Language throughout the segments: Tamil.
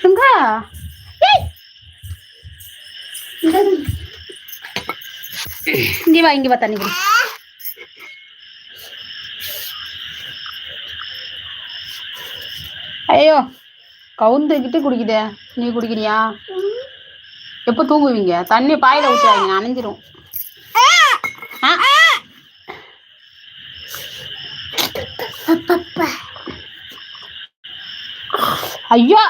இங்க வா, இங்க வா, தண்ணி குடி. ஐயோ, கவுந்துக்கிட்டு குடிக்குதே. நீ குடிக்கிறியா? எப்போ தூங்குவீங்க? தண்ணி பாயில ஊற்றாதீங்க, நனைஞ்சிரும். ஐயோ,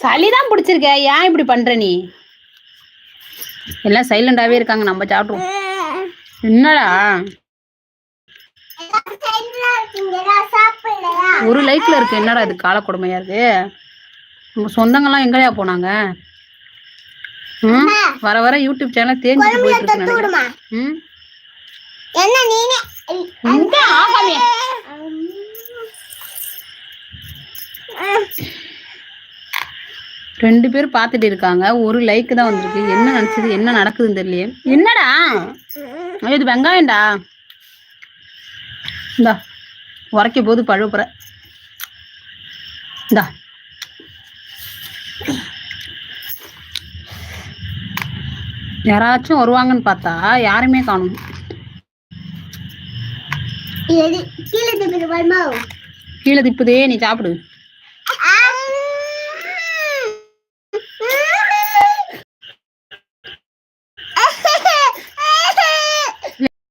சளிதான் பிடிச்சிருக்க. ஏன் இப்படி பண்ற நீ? எல்லாம் சைலண்டாவே இருக்காங்க, நம்ம சாப்பிடுவோம். என்னடா ஒரு லைக்ல இருக்கு? என்னடா இது கால கொடுமையா இருக்கு? உங்க சொந்தங்கள்லாம் எங்கயா போனாங்க? வர வர யூடியூப் சேனல் தேஞ்சிட்டு போயிட்டு இருக்கு. ரெண்டு பேரும் பார்த்துட்டு இருக்காங்க, ஒரு லைக் தான் வந்திருக்கு. என்ன நினைச்சது, என்ன நடக்குதுன்னு தெரியலையே. என்னடா இது வெங்காயம்டா. இந்தா உரைக்க போது பழுப்புற. இந்தா யாராச்சும் வருவாங்கன்னு பார்த்தா யாருமே காணும். கீழே திப்புதே, நீ சாப்பிடு.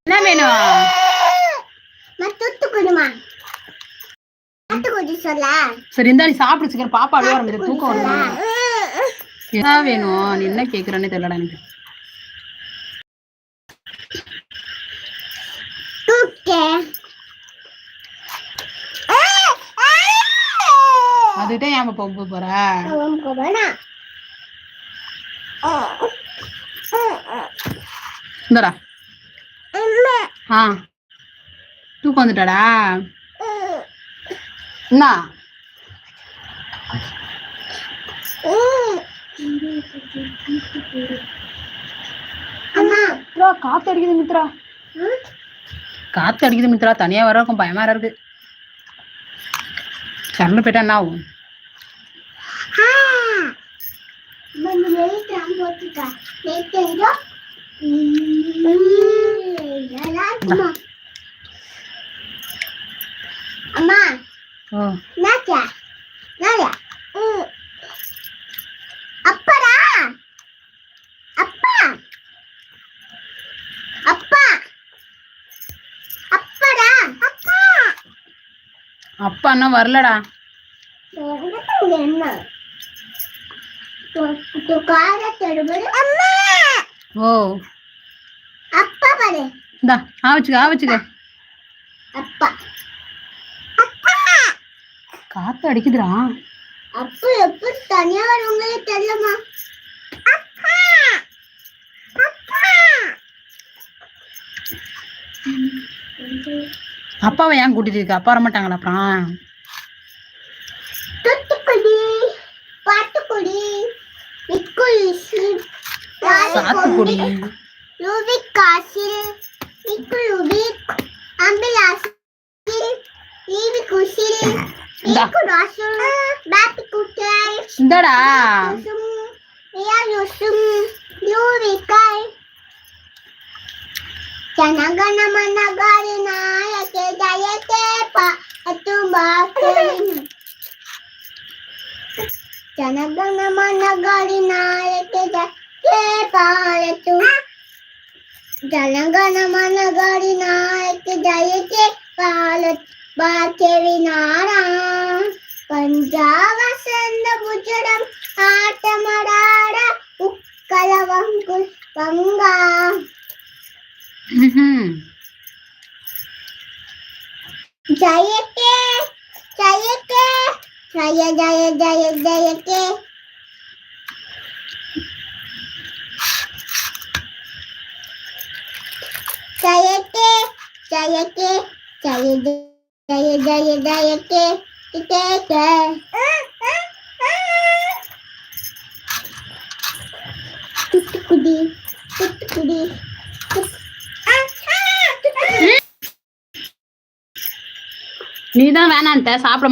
என்ன வேணும்? சரி இந்தா நீ சாப்பிடு சீக்கிரம். பாப்பா அழுவ ஆரம்பிச்சு, தூக்கம் வரும். என்ன வேணும்? நீ என்ன கேக்குறன்னு தெரியலடா எனக்கு. அதுதான் ஏன் பொம்பு போற? இந்தடா. தூக்கம் வந்துட்டாடா? என்ன காத்து அடிக்குது மித்ரா, காத்து அடிக்குது மித்ரா. தனியா வர இருக்கும், பயமா இருக்கு. கரண்ட் போயிட்டா என்ன ஆகும்? அப்பா என்ன வரலடா. ஓ அப்பா பாரு. இந்தா ஆவச்சுக்க. அப்பா காத்து அடிக்குதுடா. அப்பா எப்ப தனியா வருவங்களே தெரியலமா. அப்பாவை ஏன் கூட்டிட்டு இருக்க? அப்பா வர மாட்டாங்களா அப்புறம்? சாத்துக்குடி இந்தடா. పంజావసంద భుజడం ఆటమడాడ ఉక్కల వంకుల్ వంగా. జయకే జయకే జయ జయ జయ జయకే. జయకే జయకే జయ జయ జయ జయకే. நீதான் வேணான்ட்ட சாப்பிட